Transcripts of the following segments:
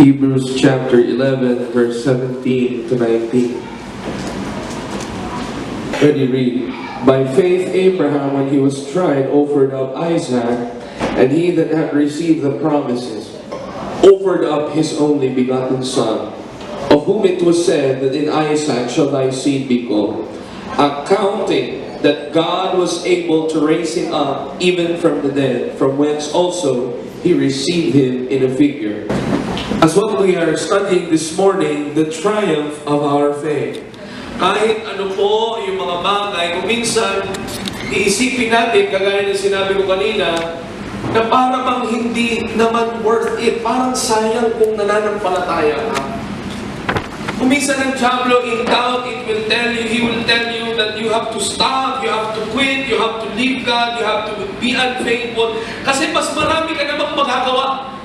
Hebrews chapter 11, verse 17 to 19. Ready, read. By faith Abraham, when he was tried, offered up Isaac, and he that had received the promises offered up his only begotten son, of whom it was said that in Isaac shall thy seed be called, accounting that God was able to raise him up even from the dead, from whence also he received him in a figure. As what we are studying this morning, the triumph of our faith. Kahit ano po yung mga bagay, kung minsan iisipin natin, kagaya ng sinabi ko kanina, na para bang hindi naman worth it, parang sayang kung nananampalataya ka. Kung minsan ang Diablo in doubt, he will tell you that you have to stop, you have to quit, you have to leave God, you have to be unfaithful, kasi mas marami ka namang magagawa.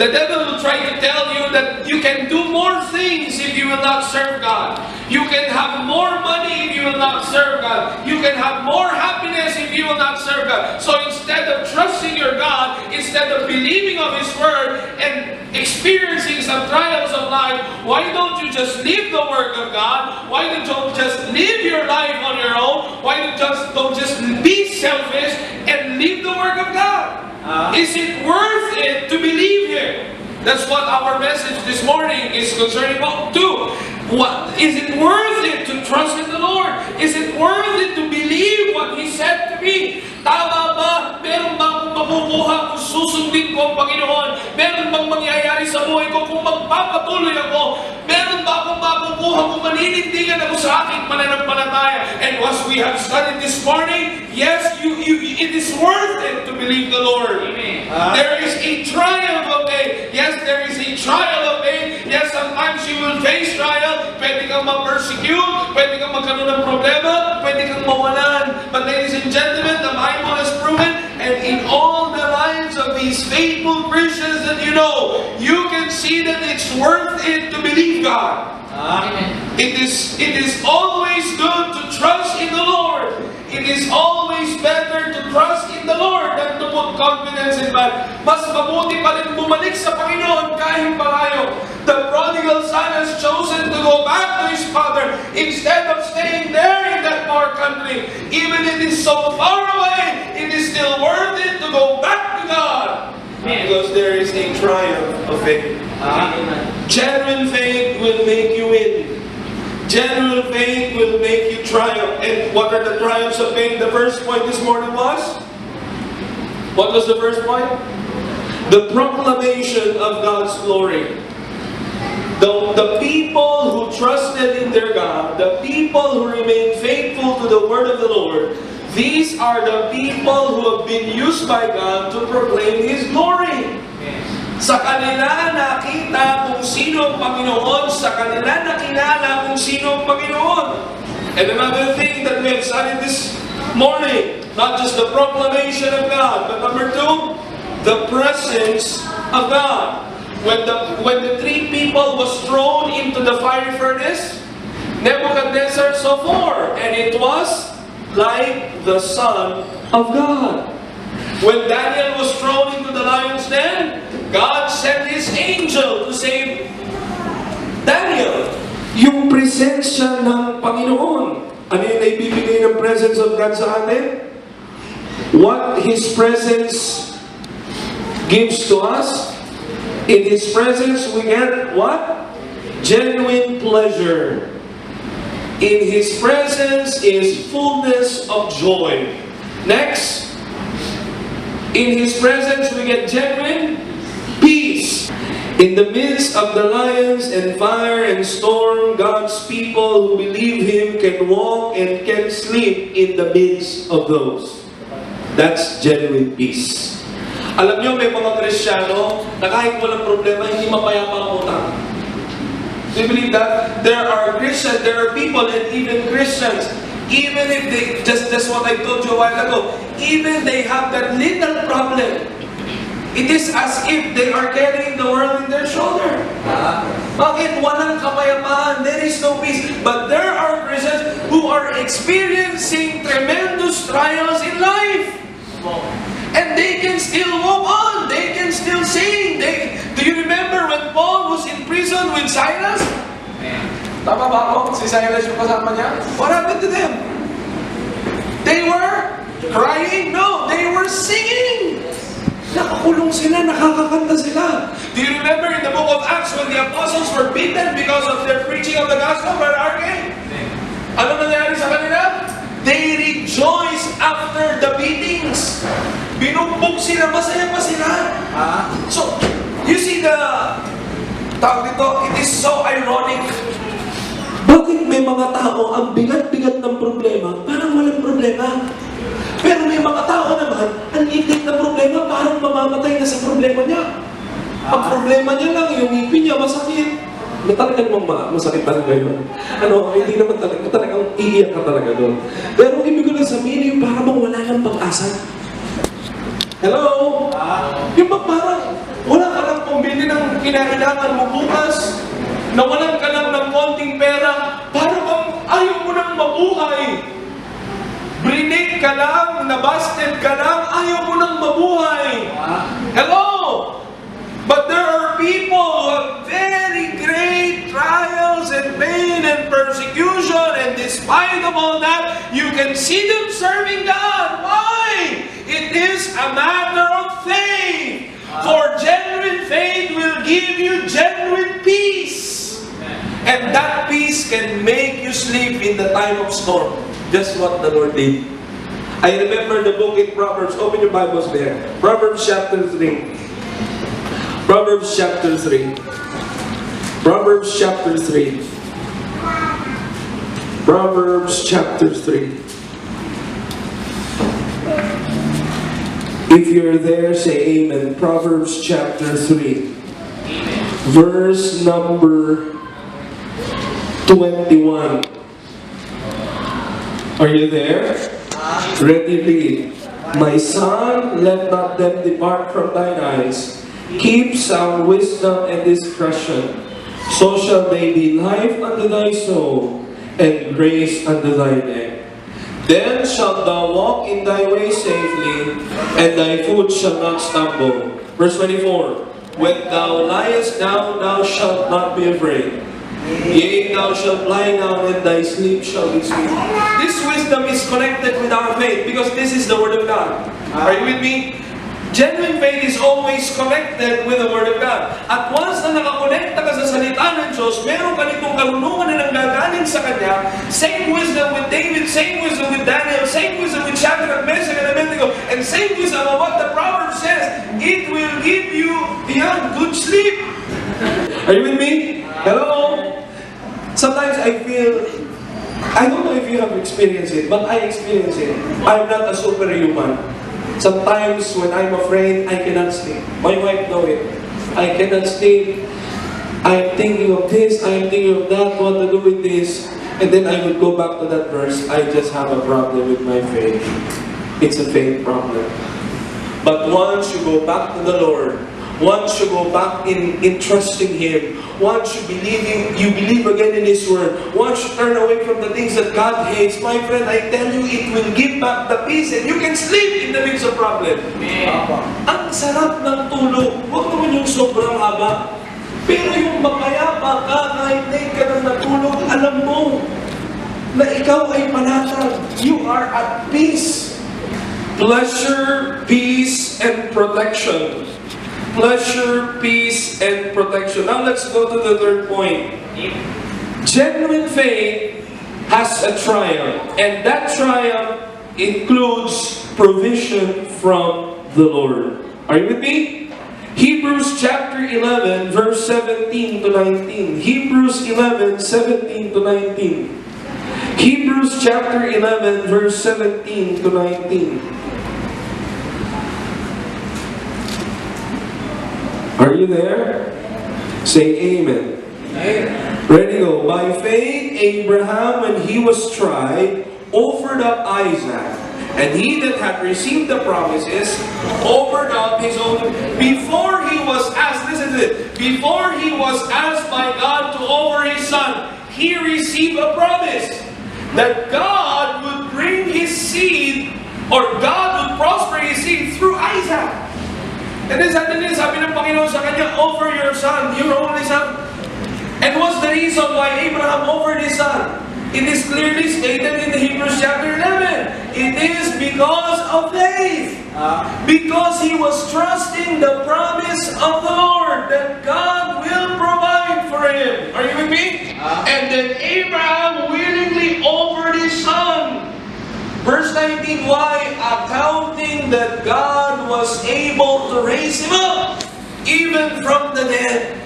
The devil will try to tell you that you can do more things if you will not serve God. You can have more money if you will not serve God. You can have more happiness if you will not serve God. So instead of trusting your God, instead of believing of His Word and experiencing some trials of life, why don't you just live the Word of God? Why don't you just live your life on your own? Why don't just be selfish and live the Word of God? Is it worth it to believe Him? That's what our message this morning is concerning too. What is it worth it to trust in the Lord? Is it worth it to believe what He said to me? Tama ba? Meron ba akong makukuha kung susundin ko ang Panginoon? Meron bang mangyayari sa buhay ko kung magpapatuloy ako? Meron ba akong makukuha kung maninindigan ako sa aking pananampalataya? And as we have studied this morning, yes, it is worth it to believe the Lord. Amen. There is a triumph of faith. Yes, there is a trial of faith. Yes, sometimes you will face trial. Pwede kang ma-persecute, pwede kang magkaroon ng problema, pwede kang mawalan. But ladies and gentlemen, the Bible has proven, and in all the lives of these faithful Christians that you know, you can see that it's worth it to believe God. Amen. It is always good to trust in the Lord. It is always better to trust in the Lord than to put confidence in man. Mas mabuti pa rin bumalik sa Panginoon kahit malayo. The prodigal son has chosen to go back to his father instead of staying there in that far country. Even if it is so far away, it is still worth it to go back to God. Because there is a triumph of faith. Genuine faith will make you win. Genuine faith will make you triumph. And what are the triumphs of faith? The first point this morning was? What was the first point? The proclamation of God's glory. The people who trusted in their God, the people who remained faithful to the word of the Lord, these are the people who have been used by God to proclaim His glory. Sa kanila nakita kung sino ang Panginoon, sa kanila nakilala kung sino ang Panginoon. And another thing that we have studied this morning, not just the proclamation of God, but number two, the presence of God. When the three people was thrown into the fiery furnace, Nebuchadnezzar saw four, and it was like the Son of God. When Daniel was thrown into the lion's den, God sent His angel to save Daniel. Yung presensya ng Panginoon. Ano yung naibibigay ng presence of God sa atin? What His presence gives to us, in His presence we get what? Genuine pleasure. In His presence is fullness of joy. Next, in His presence we get genuine peace. In the midst of the lions and fire and storm, God's people who believe Him can walk and can sleep in the midst of those. That's genuine peace. Alam niyo, may mga Kristiyano na kahit walang problema, hindi mapayapa ang utang. Do you believe that? There are Christians, there are people, and even Christians, even if they, just what I told you a while ago, even they have that little problem, it is as if they are carrying the world in their shoulder. Bakit walang kapayapaan? There is no peace. But there are Christians who are experiencing tremendous trials in life. And they can still walk on. They can still sing. Do you remember when Paul Silas? Tama ba ako? Si Silas yung kasama niya? What happened to them? They were crying? No, they were singing. Nakakulong sila, nakakakanta sila. Do you remember in the book of Acts when the apostles were beaten because of their preaching of the gospel? Where are they? Ano nangyari sa kanila? They rejoiced after the beatings. Binugbog sila, masaya pa sila. So, you see the tawag dito, it is so ironic. Bakit may mga tao ang bigat-bigat ng problema, parang walang problema? Pero may mga tao naman, ang liit na problema, parang mamamatay na sa problema niya. Ang problema niya lang, yung ngipin niya masakit. Talaga namang masakit talaga yun. Hindi naman talagang iiyak ka talaga doon. Pero ibig ko lang sabihin, yung parang wala ng pag-asa. Hello? Yung parang wala ka lang pambili ng kinailangan mo bukas, nawalan ka lang ng konting pera, parang ayaw mo nang mabuhay. Brinig ka lang, nabasted ka lang, ayaw mo nang mabuhay. Hello? But there are people who have very great trials and pain and persecution, and despite of all that, you can see them serving God. Why? It is a matter of faith. For genuine faith will give you genuine peace. And that peace can make you sleep in the time of storm. Just what the Lord did. I remember the book in Proverbs. Open your Bibles there. Proverbs chapter 3. Proverbs chapter 3. Proverbs chapter 3. Proverbs chapter 3. If you're there, say amen. Proverbs chapter 3. Verse number 21. Are you there? Ready, read. My son, let not them depart from thine eyes. Keep sound wisdom and discretion. So shall they be life unto thy soul, and grace unto thy neck. Then shalt thou walk in thy way safely, and thy foot shall not stumble. Verse 24. When thou liest down, thou shalt not be afraid. Yea, thou shalt lie down, and thy sleep shall be sweet. This wisdom is connected with our faith, because this is the Word of God. Are you with me? Genuine faith is always connected with the Word of God. At once na nakakonekta ka sa salita ng Diyos, meron ka nitong karunungan na nanggagaling sa Kanya. Same wisdom with David, same wisdom with Daniel, same wisdom with Shadrach, Meshach, and Abednego, and same wisdom of what the Proverbs says. It will give you beyond good sleep. Are you with me? Hello? Sometimes I feel, I don't know if you have experienced it, but I experience it. I'm not a superhuman. Sometimes when I'm afraid, I cannot sleep. My wife knows it. I cannot sleep. I'm thinking of this, I'm thinking of that, what to do with this. And then I would go back to that verse. I just have a problem with my faith. It's a faith problem. But once you go back to the Lord, once you go back in trusting Him, once you believe again in His Word, once you turn away from the things that God hates, my friend, I tell you, it will give back the peace and you can sleep in the midst of problem. Ang sarap ng tulog. Huwag naman yung sobrang haba. Pero yung mapayapa ka, kahit late ka nang natulog, alam mo na ikaw ay panatag. You are at peace. Pleasure, peace, and protection. Pleasure, peace, and protection. Now let's go to the third point. Genuine faith has a triumph, and that triumph includes provision from the Lord. Are you with me? Hebrews chapter 11, verse 17 to 19. Hebrews 11, 17 to 19. Hebrews chapter 11, verse 17 to 19. Are you there? Say amen. Amen. Ready, go. By faith, Abraham, when he was tried, offered up Isaac. And he that had received the promises, offered up his own. Before he was asked, listen to this, before he was asked by God to offer his son, he received a promise that God would bring his seed, or God would prosper his seed through Isaac. And then suddenly, sabi ng Panginoon sa kanya, offer your son, your only son. And reason why Abraham offered his son? It is clearly stated in the Hebrews chapter 11. It is because of faith. Because he was trusting the promise of the Lord that God will provide for him. Are you with me? And then Abraham willingly offered his son. Verse 19, why? Accounting that God was able to raise him up, even from the dead.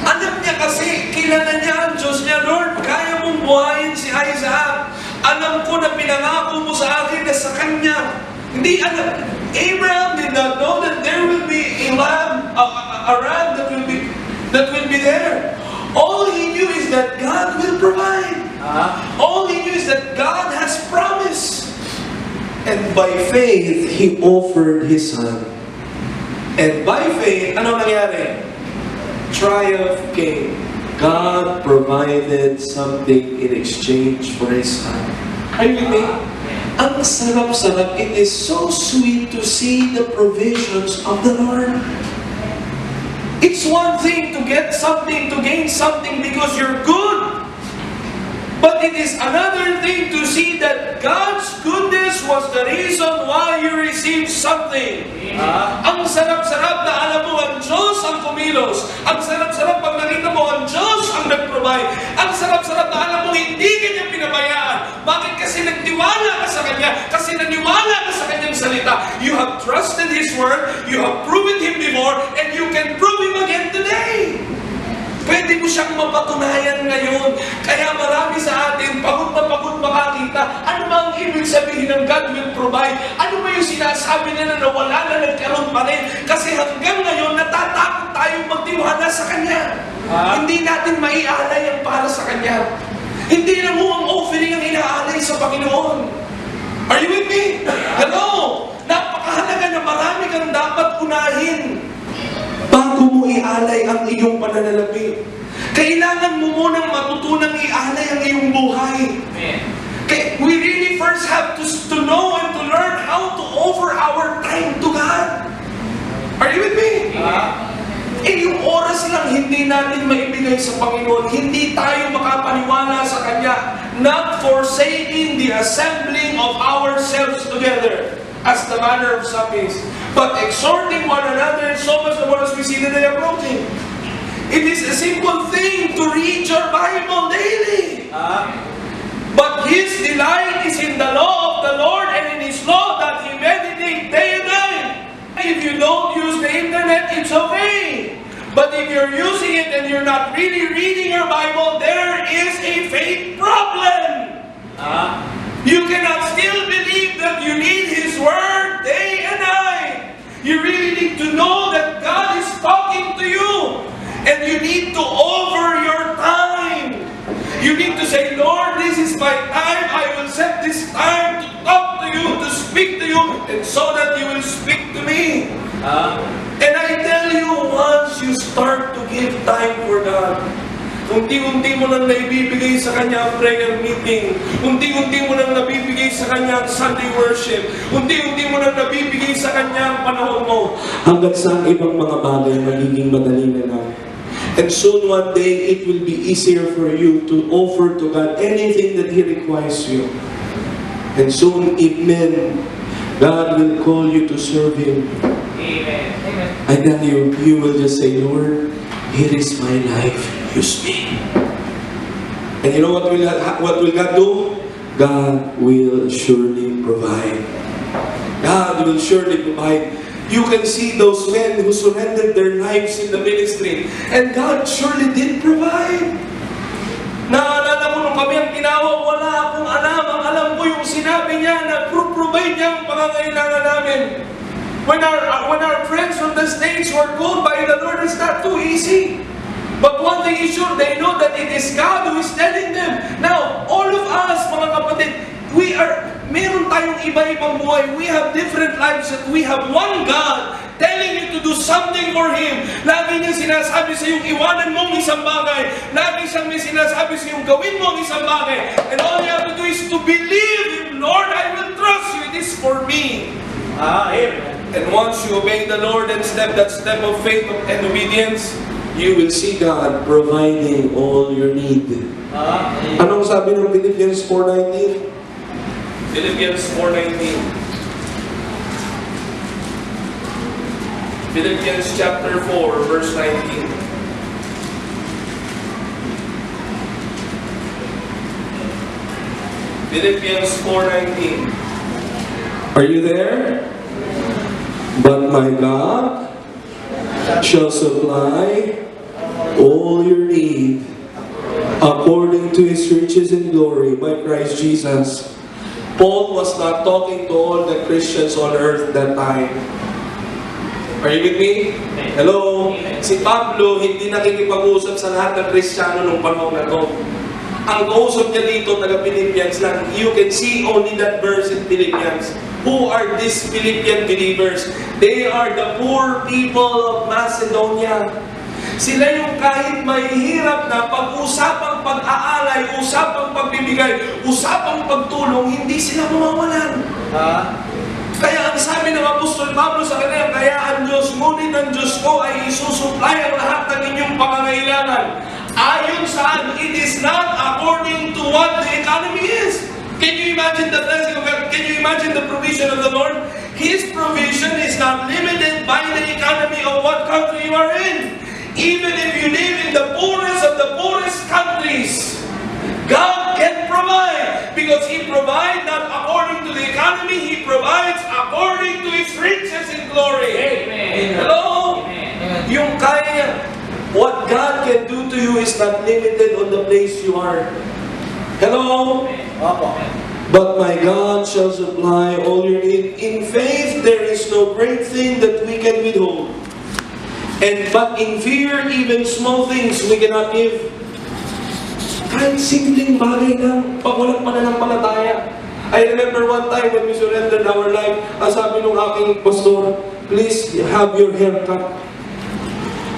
Alam niya kasi, kilala niya ang Diyos niya, Lord, kaya mong buhayin si Isaac. Alam ko na pinangako mo sa akin na sa kanya. Hindi alam. Abraham did not know that there will be a ram that will be there. All he knew is that God will provide. All he knew is that God has promised. And by faith, he offered his son. And by faith, ano nangyari? Triumph came. God provided something in exchange for his son. Are you with me? Ang sarap-sarap. It is so sweet to see the provisions of the Lord. It's one thing to get something, to gain something because you're good. But it is another thing to see that God's goodness was the reason why you received something. Ang sarap-sarap na alam mo ang Diyos ang kumilos. Ang sarap-sarap pag nakita mo ang Diyos ang nag-provide. Ang sarap-sarap na alam mo hindi kanya pinabayaan. Bakit? Kasi nagtiwala ka sa Kanya. Kasi naniwala ka sa Kanyang salita. You have trusted His Word. You have proven Him before. And you can prove Him again today. Pwede mo siyang mapatunayan ngayon. Kaya marami sa atin, pagod na pagod makakita. Ano ba ang ibig sabihin ng God will provide? Ano ba yung sinasabi nila na wala na nagkaroon pa rin? Kasi hanggang ngayon, natatakot tayong magtiwala sa Kanya. Hindi natin maialay ang para sa Kanya. Hindi na mo ang offering ang inaalay sa Panginoon. Are you with me? Hello? Napakahalaga na marami kang dapat unahin bago mo ialay ang iyong pananalapi. Kailangan mo munang matutunang ialay ang iyong buhay. We really first have to know and to learn how to offer our time to God. Are you with me? Yung oras lang hindi natin maibigay sa Panginoon. Hindi tayo makapaniwala sa Kanya. Not forsaking the assembling of ourselves together, as the manner of some is, but exhorting one another, so much the more as we see the day approaching. It is a simple thing to read your Bible daily. But his delight is in the law of the Lord, and in His law that he meditates day and night. If you don't use the internet, it's okay. But if you're using it and you're not really reading your Bible, there is a faith problem. You cannot still believe that you need His Word day and night. You really need to know that God is talking to you. And you need to offer your time. You need to say, Lord, this is my time. I will set this time to talk to you, to speak to you, and so that you will speak to me. And I tell you, once you start to give time for God, unti-unti mo nang naibibigay sa Kanya ang prayer meeting. Unti-unti mo nang nabibigay sa Kanya ang Sunday worship. Unti-unti mo nang nabibigay sa Kanya ang panahon mo. Hanggang sa ibang mga bagay magiging madali na lang. And soon one day, it will be easier for you to offer to God anything that He requires you. And soon, amen, God will call you to serve Him. Amen. I tell you, you will just say, Lord, here is my life. Use me. And you know what will God do? God will surely provide. God will surely provide. You can see those men who surrendered their lives in the ministry. And God surely did provide. Naalala mo nung kami ang tinawag, wala akong alam. Ang alam ko yung sinabi niya na provide niya ang pangangailangan namin. When our friends from the States were called by the Lord, it's not too easy. But one thing is sure, they know that it is God who is telling them. Now, all of us, mga kapatid, meron tayong iba-ibang buhay. We have different lives that we have one God telling you to do something for Him. Lagi niyang sinasabi sa iyong iwanan mong isang bagay. Lagi siyang may sinasabi sa iyong gawin mong isang bagay. And all you have to do is to believe Him. Lord, I will trust you. It is for me. Amen. And once you obey the Lord and step that step of faith and obedience, you will see God providing all your need. Anong sabi ng Philippians 4:19? Philippians 4:19. Philippians chapter 4, verse 19. Philippians 4:19. Are you there? But my God shall supply all your need according to His riches in glory by Christ Jesus. Paul was not talking to all the Christians on earth that time. Are you with me? Hello? Si Pablo hindi nakikipag-usap sa lahat ng Kristiyano nung panahon na to. Ang kausap niya dito, taga-Philippians lang, you can see only that verse in Philippians. Who are these Philippian believers? They are the poor people of Macedonia. Sila yung kahit mahihirap na pag-usapang pag-aalay, usapang pagbibigay, usapang pagtulong, hindi sila mawawalan. Kaya ang sabi ng Apostol Pablo sa kanila, kaya ang Diyos, ngunit ang Diyos ko ay isusupply ang lahat ng inyong pangangailangan. Ayon saan, it is not according to what the economy is. Can you imagine the blessing of God? Can you imagine the provision of the Lord? His provision is not limited by the economy of what country you are in. Even if you live in the poorest of the poorest countries, God can provide. Because He provides not according to the economy, He provides according to His riches in glory. Amen. Hello? Amen. Yung kaya, what God can do to you is not limited on the place you are. Hello? But my God shall supply all your need. In faith, there is no great thing that we can withhold. But in fear, even small things we cannot give. Kahit simpleng bagay lang, pag walang pananampalataya. I remember one time when we surrendered our life, ang sabi nung aking pastor, please have your hair cut.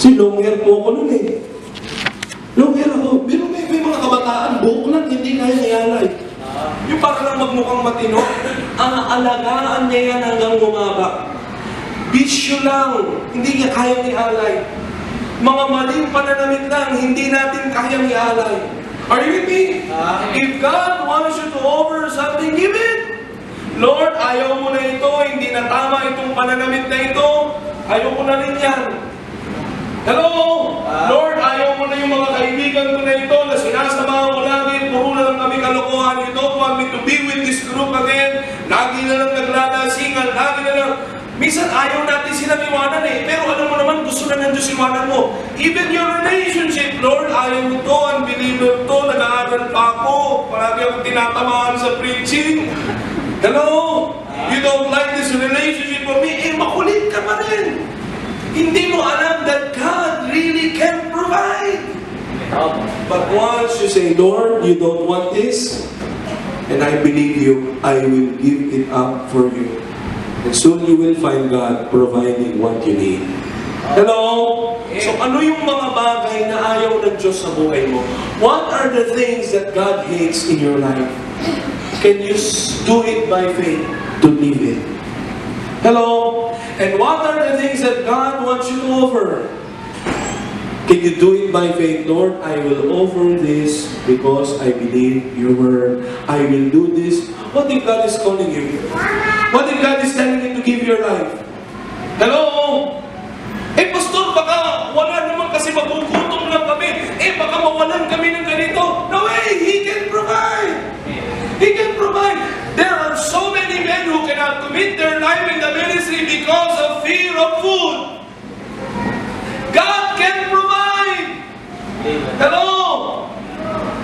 Si long hair po ako nun eh. Long hair ako. Pero may mga kabataan, buhok lang, hindi kaya ialay. Yung para lang magmukhang matino, alagaan niya yan hanggang bumaba. Bisyo lang, hindi niya kayang ialay. Mga maling pananamit lang, hindi natin kayang ialay. Are you with me? If God wants you to offer something, give it. Lord, ayaw mo na ito, hindi na tama itong pananamit na ito, ayaw ko na rin yan. Hello? Lord, ayaw mo na yung mga kaibigan ko na ito na sinasamahan ko lagi, puro na lang kami kalokohan. You don't want me to be with this group again. Lagi na lang naglalasingan, lagi na lang. Minsan ayaw natin silang iwanan eh. Pero alam mo naman, gusto na ng Diyos iwanan mo. Even your relationship, Lord, ayaw mo to, unbeliever to, nag-aaral pa ako. Palagi ako tinatamaan sa preaching. Hello? You don't like this relationship with me? Eh, makulit ka pa rin. Hindi mo alam that God really can provide. But once you say, Lord, you don't want this, and I believe you, I will give it up for you. And soon you will find God providing what you need. Hello? So ano yung mga bagay na ayaw ng Diyos sa buhay mo? What are the things that God hates in your life? Can you do it by faith to live it? Hello? And what are the things that God wants you to offer? Can you do it by faith? Lord, I will offer this because I believe your word. I will do this. What if God is calling you? What if God is telling you to give your life? Hello? Eh, Pastor, baka wala naman kasi magugutom lang kami. Eh, baka mawalan kami ng ganito. No way! He can provide! He can provide! There are so many men who cannot commit their life in the ministry because of fear of food. God can provide! Hello?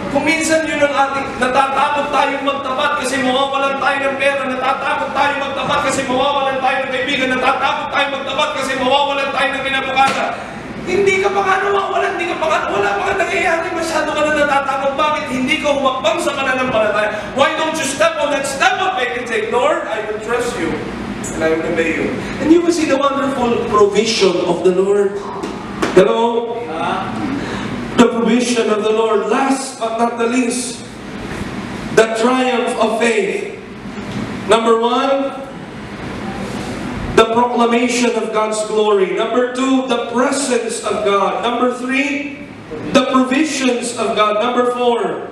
Kung minsan yun ang ating, natatakot tayong magtapat kasi mawawalan tayo ng pera, natatakot tayo magtapat kasi mawawalan tayo ng kaibigan, natatakot tayo magtapat kasi mawawalan tayo ng kinabukasan. Hindi ka pa nga nawawalan, hindi ka pa nga, wala pa nga nangyayari, masyado ka na natatakot. Bakit hindi ka humakbang sa pananampalataya? Why don't you step on that step of faith and say, Lord, I will trust you and I will obey you. And you will see the wonderful provision of the Lord. Hello? The provision of the Lord. Last but not the least, the triumph of faith. Number one, the proclamation of God's glory. Number 2, the presence of God. Number 3, the provisions of God. Number 4,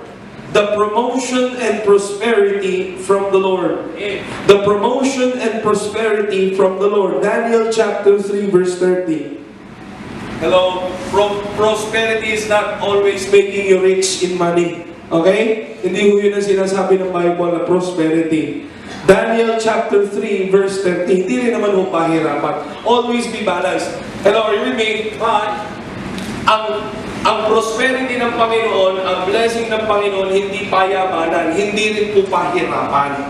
the promotion and prosperity from the Lord. The promotion and prosperity from the Lord. Daniel chapter 3 verse 30. Hello, prosperity is not always making you rich in money. Okay? Hindi ho yun ang sinasabi ng Bible na prosperity. Daniel chapter 3 verse 30. Hindi rin naman ho pahirapan. Always be balanced. Hello, are you with me? Ang prosperity ng Panginoon, ang blessing ng Panginoon, hindi payamanan, hindi rin po pahirapan.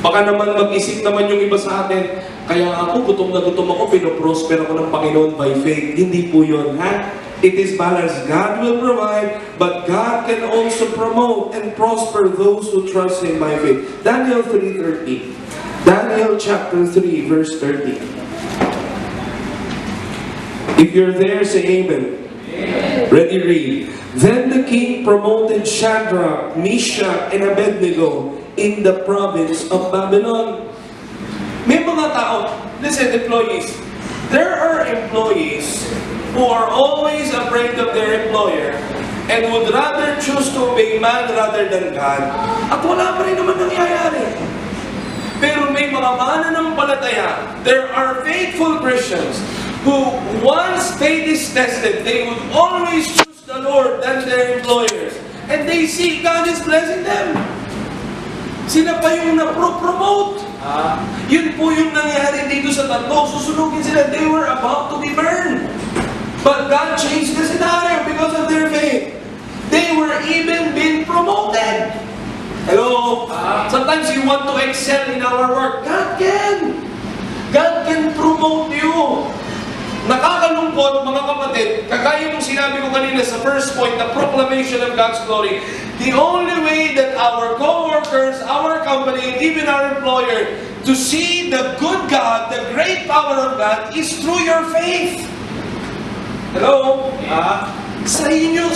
Baka naman mag-isip naman yung iba sa atin, kaya ako, gutom na gutom ako, pinoprosper ako ng Panginoon by faith. Hindi po yun, ha? It is balanced. God will provide, but God can also promote and prosper those who trust Him by faith. Daniel 3:30. Daniel chapter 3, verse 30. If you're there, say amen. Ready, read. Then the king promoted Shadrach, Meshach, and Abednego in the province of Babylon. May mga tao, listen, employees. There are employees who are always afraid of their employer and would rather choose to obey man rather than God. At wala pa rin naman nangyayari. Pero may mga mananampalataya, there are faithful Christians who, once faith is tested, they would always choose the Lord than their employers. And they see God is blessing them. Sila pa yung na-promote. Yun po yung nangyari dito sa tatlo. Susunugin sila. They were about to be burned. But God changed the scenario because of their faith. They were even being promoted. Hello? Sometimes you want to excel in our work. God can. God can promote you. Nakakalungkot, mga kapatid, kagaya nung sinabi ko kanina sa first point, the proclamation of God's glory. The only way that our co-workers, our company, and even our employer to see the good God, the great power of God, is through your faith. Hello? Sa iyo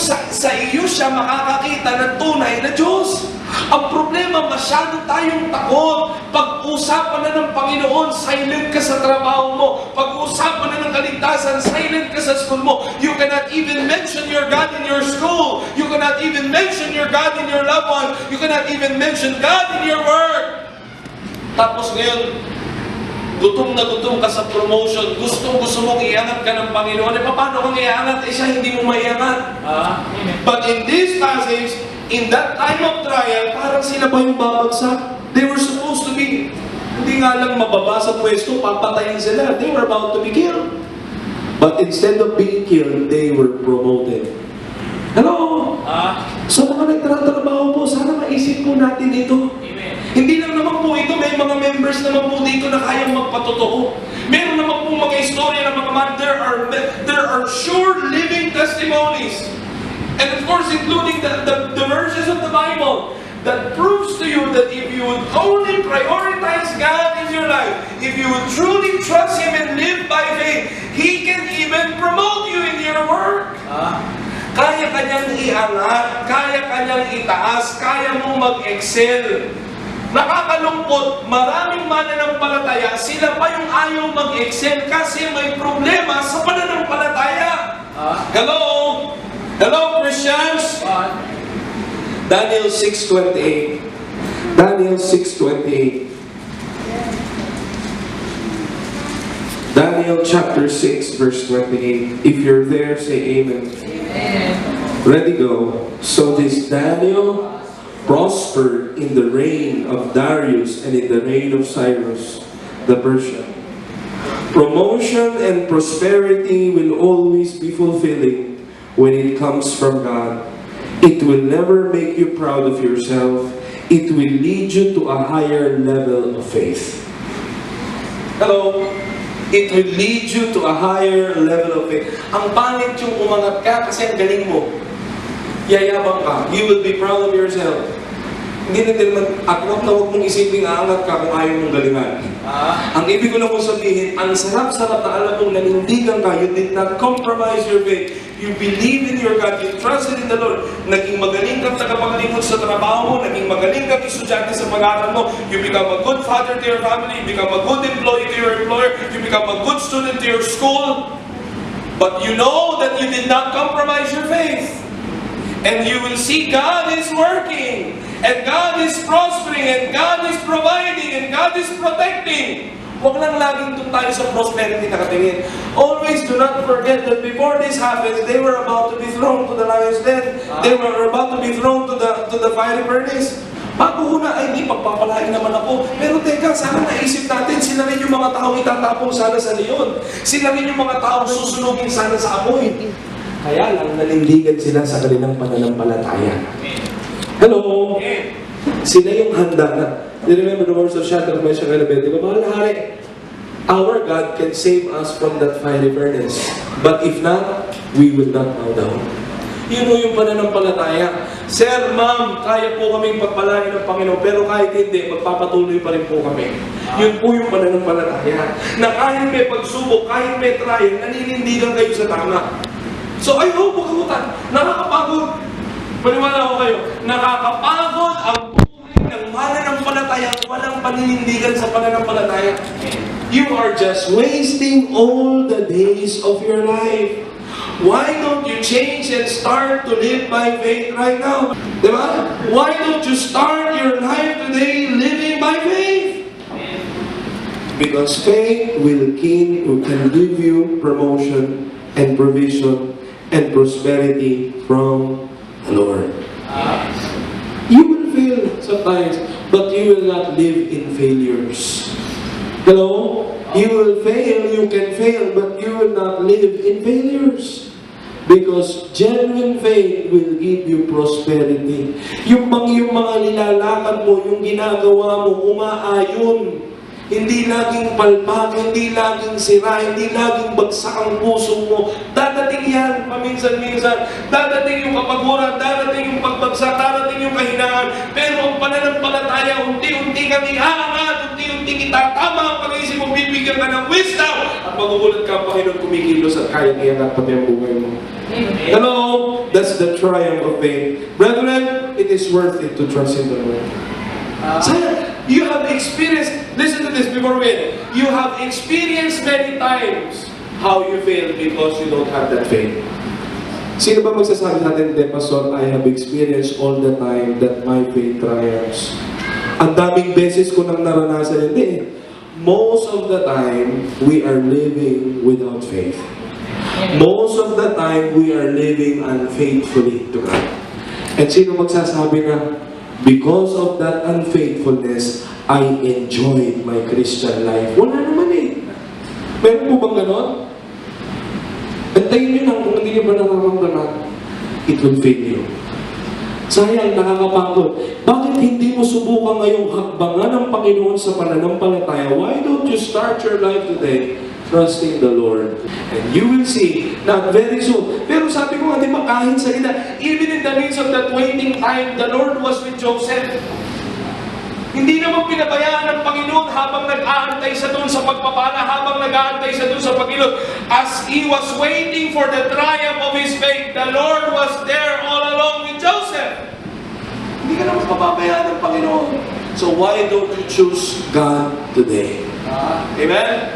siya makakakita ng tunay na Diyos. Ang problema, masyado tayong takot. Pag-usapan na ng Panginoon, silent ka sa trabaho mo. Pag-usapan na ng kaligtasan, silent ka sa school mo. You cannot even mention your God in your school. You cannot even mention your God in your loved one. You cannot even mention God in your work. Tapos ngayon, gutom na gutom ka sa promotion, gusto mong iangat ka ng Panginoon, eh paano kung iangat? Eh siya hindi mo maiangat. But in this passage, in that time of trial, parang sila ba yung babagsak? They were supposed to be, hindi nga lang mababa sa pwesto, papatayin sila. They were about to be killed. But instead of being killed, they were promoted. Hello? Sa mga nagtatrabaho po, sana maisip po natin ito. Hindi lang naman po ito, may mga members naman po dito na kayang magpatotoo. Meron naman po mga istorya na mga man, there are sure living testimonies. And of course, including the verses of the Bible that proves to you that if you would only prioritize God in your life, if you would truly trust Him and live by faith, He can even promote you in your work. Kaya kanyang iangat, kaya kanyang itaas, kaya mong mag-excel. Nakakalungkot, maraming mananampalataya, sila pa yung ayaw mag-excel kasi may problema sa pananampalataya. Hello? Hello, Christians? Daniel 6:28. Daniel 6:28. Daniel chapter 6, verse 28. If you're there, say amen. Amen. Ready, go. So this Daniel prospered in the reign of Darius and in the reign of Cyrus the Persian. Promotion and prosperity will always be fulfilling when it comes from God. It will never make you proud of yourself. It will lead you to a higher level of faith. Hello? It will lead you to a higher level of faith. Ang pangit yung umangat ka kasi ang galing mo. Yayabang ka. You will be proud of yourself. Hindi naman, at huwag mong isipin aangat ka kung ayaw mong galingan. Ang ibig ko lang kong sabihin, ang sarap-sarap na alam mong nanindigan ka, you did not compromise your faith. you believe in your God, you trusted in the Lord, naging magaling kang tagapaglingkod sa trabaho mo, naging magaling kang estudyante sa pag-aaral mo, you become a good father to your family, you become a good employee to your employer, you become a good student to your school, but you know that you did not compromise your faith. And you will see God is working, and God is prospering, and God is providing, and God is protecting. Huwag lang laging doon tayo sa prosperity nakatingin. Always do not forget that before this happens, they were about to be thrown to the lion's den. They were about to be thrown to the fiery furnace. Bago ko na, ay di, pagpapalain naman ako. Pero teka, sana naisip natin, sila rin yung mga taong itatapong sana sa leon. Sila rin yung mga taong susunugin sana sa apoy. Kaya lang, nanindigan sila sa kanilang pananampalataya. Hello? Sila yung handa na. Do you remember the words of Shadrach, Meshach, and Abednego? Mahal na hari, our God can save us from that fiery furnace. But if not, we will not bow down. Yun yung pananampalataya. Sir, ma'am, kaya po kaming pagpalain ng Panginoon, pero kahit hindi, magpapatuloy pa rin po kami. Yun po yung pananampalataya. Na kahit may pagsubok, kahit may trial, naninindigan kayo sa tama. So, I hope, pagkakutan, nakakapagod. Paniwala ko kayo, nakakapagod ang buhay ng mananampalataya, walang paninindigan sa pananampalataya. You are just wasting all the days of your life. Why don't you change and start to live by faith right now? Diba? Why don't you start your life today living by faith? Because faith can give you promotion and provision and prosperity from the Lord. You will fail sometimes, but you will not live in failures. Hello? You will fail, you can fail, but you will not live in failures. Because genuine faith will give you prosperity. Yung mga nilalakad mo, yung ginagawa mo, umaayon. Hindi laging palpak, hindi laging sira, hindi laging bagsak ang puso mo. Dadating yan, paminsan-minsan. Dadating yung kapaguran, dadating yung pagbagsak, dadating yung kahinaan. Pero ang pananampalataya, unti-unti kami aangat, unti-unti itatama ang pag-iisip mo, bibigyan ka ng wisdom. At magugulat ka ang Panginoon kumikilos at kaya-kaya pati ang buhay mo. Hello? That's the triumph of faith. Brethren, it is worth it to trust in the Lord. You have experienced, listen to this before we end. You have experienced many times how you fail because you don't have that faith. Sino ba magsasabi natin, Pastor, I have experienced all the time that my faith triumphs. Ang daming beses ko nang naranasan, hindi. Most of the time, we are living without faith. Most of the time, we are living unfaithfully to God. And sino magsasabi na, because of that unfaithfulness, I enjoyed my Christian life. Wala naman eh. Meron po bang ganon? Antayin nyo lang kung hindi nyo ba nararamdaman, it will fail you. Sayang, nakakapagod. Bakit hindi mo subukan ngayong hakbangan ng Panginoon sa pananampalataya? Why don't you start your life today trusting the Lord? And you will see, not very soon. Pero sabi ko nga, di ba kahit sa ina, even in the midst of that waiting time, the Lord was with Joseph. Hindi naman pinabayaan ng Panginoon habang nag-aantay sa doon sa pagpapala, habang nag-aantay sa doon sa pag-ilot. As he was waiting for the triumph of his faith, the Lord was there all along with Joseph. Hindi ka naman papabayaan ng Panginoon. So why don't you choose God today? Amen?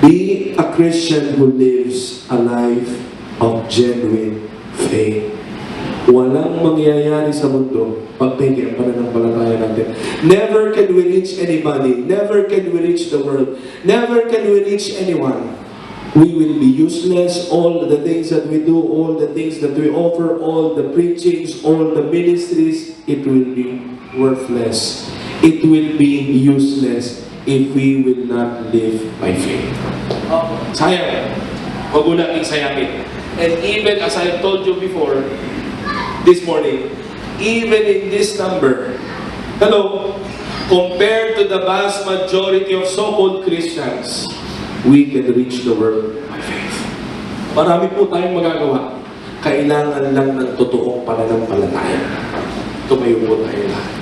Be a Christian who lives a life of genuine faith. Walang mangyayari sa mundo pag hindi ang pananampalataya natin. Never can we reach anybody. Never can we reach the world. Never can we reach anyone. We will be useless. All the things that we do, all the things that we offer, all the preachings, all the ministries, it will be worthless. It will be useless if we will not live by faith. Sayang. Huwag mo natin sayangin. And even as I have told you before, this morning, even in this number, hello, compared to the vast majority of so-called Christians, we can reach the world by faith. Marami po tayong magagawa. Kailangan lang ng totoong pananampalataya. Tumayo po tayo lahat.